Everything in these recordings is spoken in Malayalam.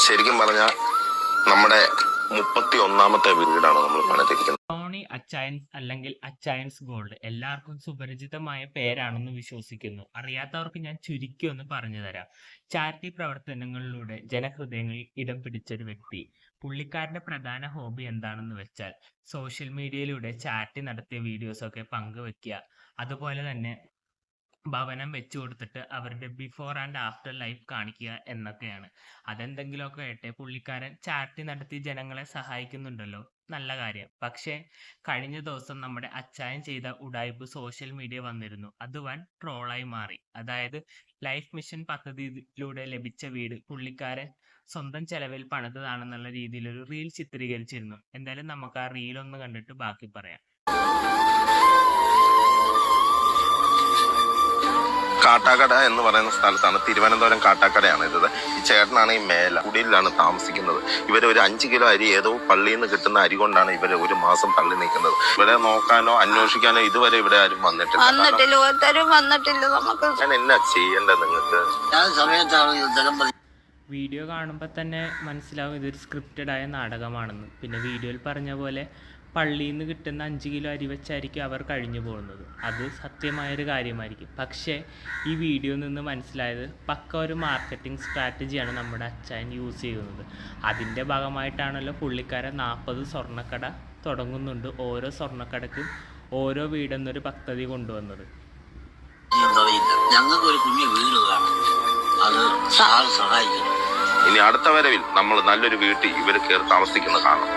ശരിക്കും പറഞ്ഞാൽ നമ്മുടെ 31ാമത്തെ വീടാണ് നമ്മൾ പണിതിരിക്കുന്നത്. ടോണി അച്ചായൻസ് അല്ലെങ്കിൽ അച്ചായൻസ് ഗോൾഡ് എല്ലാവർക്കും സുപരിചിതമായ പേരാണെന്ന് വിശ്വസിക്കുന്നു. അറിയാത്തവർക്ക് ഞാൻ ചുരുക്കി ഒന്ന് പറഞ്ഞു തരാം. ചാരിറ്റി പ്രവർത്തനങ്ങളിലൂടെ ജനഹൃദയങ്ങളിൽ ഇടം പിടിച്ചൊരു വ്യക്തി. പുള്ളിക്കാരന്റെ പ്രധാന ഹോബി എന്താണെന്ന് വെച്ചാൽ സോഷ്യൽ മീഡിയയിലൂടെ ചാരിറ്റി നടത്തിയ വീഡിയോസൊക്കെ പങ്കുവെക്കുക, അതുപോലെ തന്നെ ഭവനം വെച്ചു കൊടുത്തിട്ട് അവരുടെ ബിഫോർ ആൻഡ് ആഫ്റ്റർ ലൈഫ് കാണിക്കുക എന്നൊക്കെയാണ്. അതെന്തെങ്കിലുമൊക്കെ ആയിട്ട് പുള്ളിക്കാരൻ ചാരിറ്റി നടത്തി ജനങ്ങളെ സഹായിക്കുന്നുണ്ടല്ലോ, നല്ല കാര്യം. പക്ഷേ കഴിഞ്ഞ ദിവസം നമ്മുടെ അച്ചായൻ ചെയ്ത ഉഡായിപ്പ് സോഷ്യൽ മീഡിയ വന്നിരുന്നു. അത് വൻ ട്രോളായി മാറി. അതായത് ലൈഫ് മിഷൻ പദ്ധതിയിലൂടെ ലഭിച്ച വീട് പുള്ളിക്കാരൻ സ്വന്തം ചെലവിൽ പണിതതാണെന്നുള്ള രീതിയിൽ ഒരു റീൽ ചിത്രീകരിച്ചിരുന്നു. എന്തായാലും നമുക്ക് ആ റീൽ ഒന്ന് കണ്ടിട്ട് ബാക്കി പറയാം. കാട്ടാക്കട എന്ന് പറയുന്ന സ്ഥലത്താണ്, തിരുവനന്തപുരം കാട്ടാക്കടയാണ് ഇത്. ഈ ചേട്ടനാണ് ഈ മേല കുടിയിലാണ് താമസിക്കുന്നത്. ഇവര് ഒരു 5 കിലോ അരി ഏതോ പള്ളിയിൽ നിന്ന് കിട്ടുന്ന അരി കൊണ്ടാണ് ഇവര് ഒരു മാസം തള്ളി നിൽക്കുന്നത്. ഇവരെ നോക്കാനോ അന്വേഷിക്കാനോ ഇതുവരെ ഇവിടെ ആരും വന്നിട്ടില്ല. ഞാൻ എന്നാ ചെയ്യേണ്ടത് നിങ്ങൾക്ക്? വീഡിയോ കാണുമ്പോൾ തന്നെ മനസ്സിലാവും ഇതൊരു സ്ക്രിപ്റ്റഡ് ആയ നാടകമാണെന്ന്. പിന്നെ വീഡിയോയിൽ പറഞ്ഞ പോലെ പള്ളിയിൽ നിന്ന് കിട്ടുന്ന 5 കിലോ അരി വെച്ചായിരിക്കും അവർ കഴിഞ്ഞു പോകുന്നത്. അത് സത്യമായൊരു കാര്യമായിരിക്കും. പക്ഷേ ഈ വീഡിയോയിൽ നിന്ന് മനസ്സിലായത് പക്ക ഒരു മാർക്കറ്റിംഗ് സ്ട്രാറ്റജിയാണ് നമ്മുടെ അച്ചായൻ യൂസ് ചെയ്യുന്നത്. അതിൻ്റെ ഭാഗമായിട്ടാണല്ലോ പുള്ളിക്കാരൻ 40 സ്വർണ്ണക്കട തുടങ്ങുന്നുണ്ട്. ഓരോ സ്വർണ്ണക്കടയ്ക്കും ഓരോ വീടെന്നൊരു പദ്ധതി കൊണ്ടുവന്നത്. ഇനി അടുത്ത വരവിൽ നമ്മൾ നല്ലൊരു വീട്ടിൽ ഇവർ കയറി താമസിക്കുന്നത് കാണാം.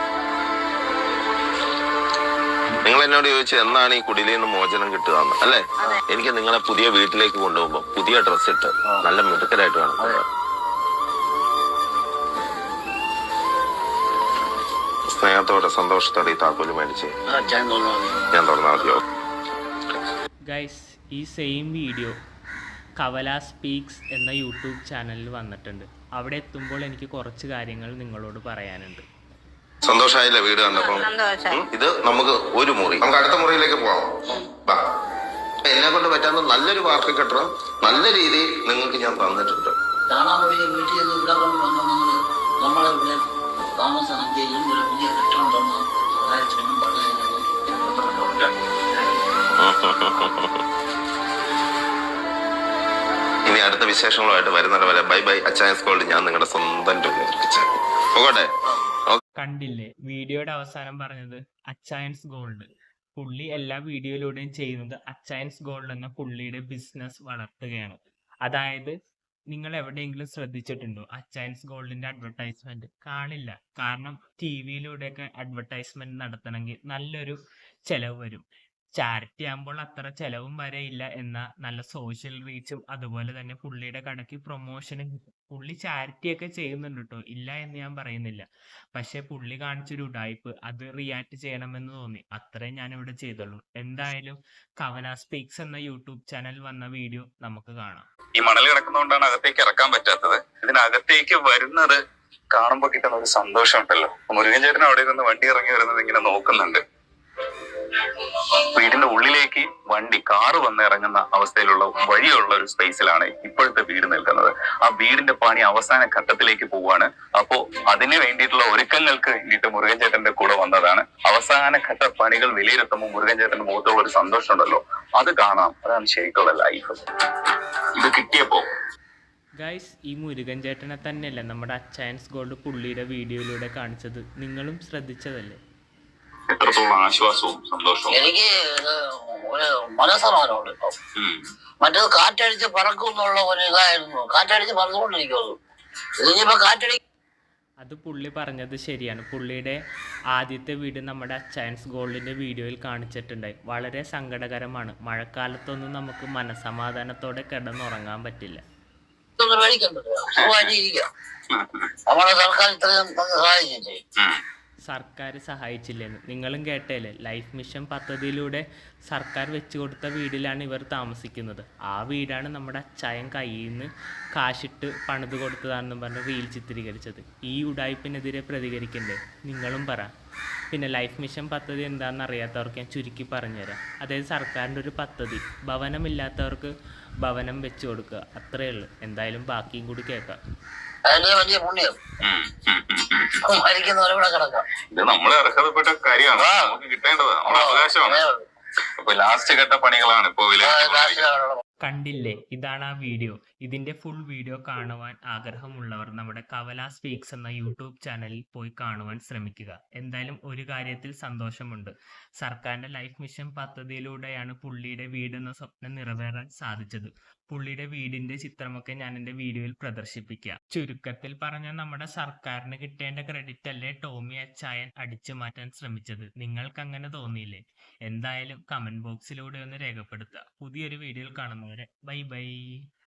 നിങ്ങൾ എന്നോട് ചോദിച്ചു എന്നാണ് ഈ കുടിലിൽ നിന്ന് മോചനം കിട്ടുകയെന്ന്, അല്ലേ? എനിക്ക് നിങ്ങളെ പുതിയ വീട്ടിലേക്ക് കൊണ്ടുപോകുമ്പോൾ പുതിയ ഡ്രസ്സ് ഇട്ട് നല്ല മിടുക്കരായിട്ട് വേണം. സ്നേഹത്തോടെ സന്തോഷത്തോടെ ഈ താക്കോല് മേടിച്ച് ഞാൻ തുറന്നാൽ മതിയോ? ഗൈസ്, ഈ സെയിം വീഡിയോ കവല സ്പീക്സ് എന്ന യൂട്യൂബ് ചാനലിൽ വന്നിട്ടുണ്ട്. അവിടെ എത്തുമ്പോൾ എനിക്ക് കുറച്ച് കാര്യങ്ങൾ നിങ്ങളോട് പറയാനുണ്ട്. സന്തോഷമായില്ലേ വീട് കണ്ടപ്പം? ഇത് നമുക്ക് ഒരു മുറി, നമുക്ക് അടുത്ത മുറിയിലേക്ക് പോവാം. എന്നെ കൊണ്ട് പറ്റാവുന്ന നല്ലൊരു വാർത്ത കെട്ടണം നല്ല രീതിയിൽ നിങ്ങൾക്ക് ഞാൻ തന്നിട്ടുണ്ട്. ഇനി അടുത്ത വിശേഷങ്ങളുമായിട്ട് വരുന്നത് വരെ ബൈ ബൈ. അച്ചായൻസ് ഗോൾഡ് ഞാൻ നിങ്ങളുടെ സ്വന്തം പോകട്ടെ. കണ്ടില്ലേ വീഡിയോയുടെ അവസാനം പറഞ്ഞത് അച്ചായൻസ് ഗോൾഡ്. പുള്ളി എല്ലാ വീഡിയോയിലൂടെയും ചെയ്യുന്നത് അച്ചായൻസ് ഗോൾഡ് എന്ന പുള്ളിയുടെ ബിസിനസ് വളർത്തുകയാണ്. അതായത് നിങ്ങൾ എവിടെയെങ്കിലും ശ്രദ്ധിച്ചിട്ടുണ്ടോ അച്ചായൻസ് ഗോൾഡിന്റെ അഡ്വർടൈസ്മെന്റ്? കാണില്ല. കാരണം ടിവിയിലൂടെയൊക്കെ അഡ്വർടൈസ്മെന്റ് നടത്തണമെങ്കിൽ നല്ലൊരു ചെലവ് വരും. ചാരിറ്റി ആകുമ്പോൾ അത്ര ചെലവും വരെയില്ല, എന്ന നല്ല സോഷ്യൽ റീച്ചും അതുപോലെ തന്നെ പുള്ളിയുടെ കടയ്ക്ക് പ്രൊമോഷനും കിട്ടും. പുള്ളി ചാരിറ്റിയൊക്കെ ചെയ്യുന്നുണ്ട് കേട്ടോ, ഇല്ല എന്ന് ഞാൻ പറയുന്നില്ല. പക്ഷെ പുള്ളി കാണിച്ചൊരു ഉഡായിപ്പ്, അത് റിയാക്ട് ചെയ്യണമെന്ന് തോന്നി, അത്രേ ഞാൻ ഇവിടെ ചെയ്തുള്ളൂ. എന്തായാലും കവല സ്പീക്സ് എന്ന യൂട്യൂബ് ചാനൽ വന്ന വീഡിയോ നമുക്ക് കാണാം. ഈ മണൽ കിടക്കുന്നതുകൊണ്ടാണ് അകത്തേക്ക് ഇറക്കാൻ പറ്റാത്തത്. ഇതിനകത്തേക്ക് വരുന്നത് കാണുമ്പോൾ കിട്ടുന്ന ഒരു സന്തോഷം ഉണ്ടല്ലോ. മുരുകൻ ചേട്ടൻ അവിടെ ഇരുന്ന് വണ്ടി ഇറങ്ങി വരുന്നത് ഇങ്ങനെ നോക്കുന്നുണ്ട്. വീടിന്റെ ഉള്ളിലേക്ക് കാറ് വന്ന് ഇറങ്ങുന്ന അവസ്ഥയിലുള്ള വഴിയുള്ള ഒരു സ്പേസിലാണ് ഇപ്പോഴത്തെ വീട് നിൽക്കുന്നത്. ആ വീടിന്റെ പണി അവസാന ഘട്ടത്തിലേക്ക് പോവാണ്. അപ്പോ അതിന് വേണ്ടിയിട്ടുള്ള ഒരുക്കങ്ങൾക്ക് വേണ്ടിയിട്ട് മുരുകൻ ചേട്ടന്റെ കൂടെ വന്നതാണ്. അവസാന ഘട്ട പണികൾ വിലയിരുത്തുമ്പോൾ മുരുകൻ ചേട്ടന്റെ മുഖത്തുള്ള ഒരു സന്തോഷം ഉണ്ടല്ലോ, അത് കാണാം. അതാണ് ശരിക്കുള്ള ലൈഫ്. ഇത് കിട്ടിയപ്പോ ഗൈസ്, ഈ മുരുകൻ ചേട്ടനെ തന്നെയല്ലേ നമ്മുടെ അച്ചായൻസ് ഗോൾഡ് പുള്ളിയുടെ വീഡിയോയിലൂടെ കാണിച്ചത്? നിങ്ങളും ശ്രദ്ധിച്ചതല്ലേ? എത്രത്തോളം ആശ്വാസവും സന്തോഷവും. എനിക്ക് മനസ്സമാനമുണ്ട്. ഇപ്പം മറ്റേത് കാറ്റടിച്ച് പറക്കും എന്നുള്ള ഒരു ഇതായിരുന്നു. കാറ്റടിച്ച് പറന്നുകൊണ്ടിരിക്കുന്നു. ഇതിപ്പോ കാറ്റടി. അത് പുള്ളി പറഞ്ഞത് ശരിയാണ്. പുള്ളിയുടെ ആദ്യത്തെ വീട് നമ്മുടെ അച്ചായൻസ് ഗോൾഡിന്റെ വീഡിയോയിൽ കാണിച്ചിട്ടുണ്ടായി. വളരെ സങ്കടകരമാണ്. മഴക്കാലത്തൊന്നും നമുക്ക് മനസമാധാനത്തോടെ കിടന്നുറങ്ങാൻ പറ്റില്ല. നമ്മളെ സർക്കാർ ഇത്രയും സഹായിച്ചില്ലേ? സർക്കാർ സഹായിച്ചില്ലെന്ന് നിങ്ങളും കേട്ടേല്ലേ? ലൈഫ് മിഷൻ പദ്ധതിയിലൂടെ സർക്കാർ വെച്ചു കൊടുത്ത വീട്ടിലാണ് ഇവർ താമസിക്കുന്നത്. ആ വീടാണ് നമ്മുടെ അച്ചായൻ കയ്യിൽ നിന്ന് കാശിട്ട് പണിത് കൊടുത്തതാണെന്ന് പറഞ്ഞ് റീൽ ചിത്രീകരിച്ചത്. ഈ ഉഡായിപ്പിനെതിരെ പ്രതികരിക്കണ്ടേ? നിങ്ങളും പറ. പിന്നെ ലൈഫ് മിഷൻ പദ്ധതി എന്താണെന്ന് അറിയാത്തവർക്ക് ഞാൻ ചുരുക്കി പറഞ്ഞുതരാം. അതായത് സർക്കാരിൻ്റെ ഒരു പദ്ധതി, ഭവനമില്ലാത്തവർക്ക് ഭവനം വെച്ച് കൊടുക്കുക, അത്രയേ ഉള്ളൂ. എന്തായാലും ബാക്കിയും കൂടി കേൾക്കാം. അതിന്റെ വലിയ പുണ്യം മരിക്കുന്നവരെ കിടക്കാം. ഇത് നമ്മളെ അർഹതപ്പെട്ട കാര്യമാണ്, നമുക്ക് കിട്ടേണ്ടത് നമ്മുടെ അവകാശമാണ്. അപ്പൊ ലാസ്റ്റ് ഘട്ട പണികളാണ് ഇപ്പൊ കണ്ടില്ലേ, ഇതാണ് ആ വീഡിയോ. ഇതിന്റെ ഫുൾ വീഡിയോ കാണുവാൻ ആഗ്രഹമുള്ളവർ നമ്മുടെ കവല സ്പീക്സ് എന്ന യൂട്യൂബ് ചാനലിൽ പോയി കാണുവാൻ ശ്രമിക്കുക. എന്തായാലും ഒരു കാര്യത്തിൽ സന്തോഷമുണ്ട്, സർക്കാരിന്റെ ലൈഫ് മിഷൻ പദ്ധതിയിലൂടെയാണ് പുള്ളിയുടെ വീടെന്ന സ്വപ്നം നിറവേറാൻ സാധിച്ചത്. പുള്ളിയുടെ വീടിന്റെ ചിത്രമൊക്കെ ഞാൻ എൻ്റെ വീഡിയോയിൽ പ്രദർശിപ്പിക്കാം. ചുരുക്കത്തിൽ പറഞ്ഞാൽ നമ്മുടെ സർക്കാരിന് കിട്ടേണ്ട ക്രെഡിറ്റ് അല്ലേ ടോമി അച്ചായൻ അടിച്ചു മാറ്റാൻ ശ്രമിച്ചത്. നിങ്ങൾക്ക് അങ്ങനെ തോന്നിയില്ലേ? എന്തായാലും കമന്റ് ബോക്സിലൂടെ ഒന്ന് രേഖപ്പെടുത്തുക. പുതിയൊരു വീഡിയോയിൽ കാണുന്നവരെ ബൈ ബൈ.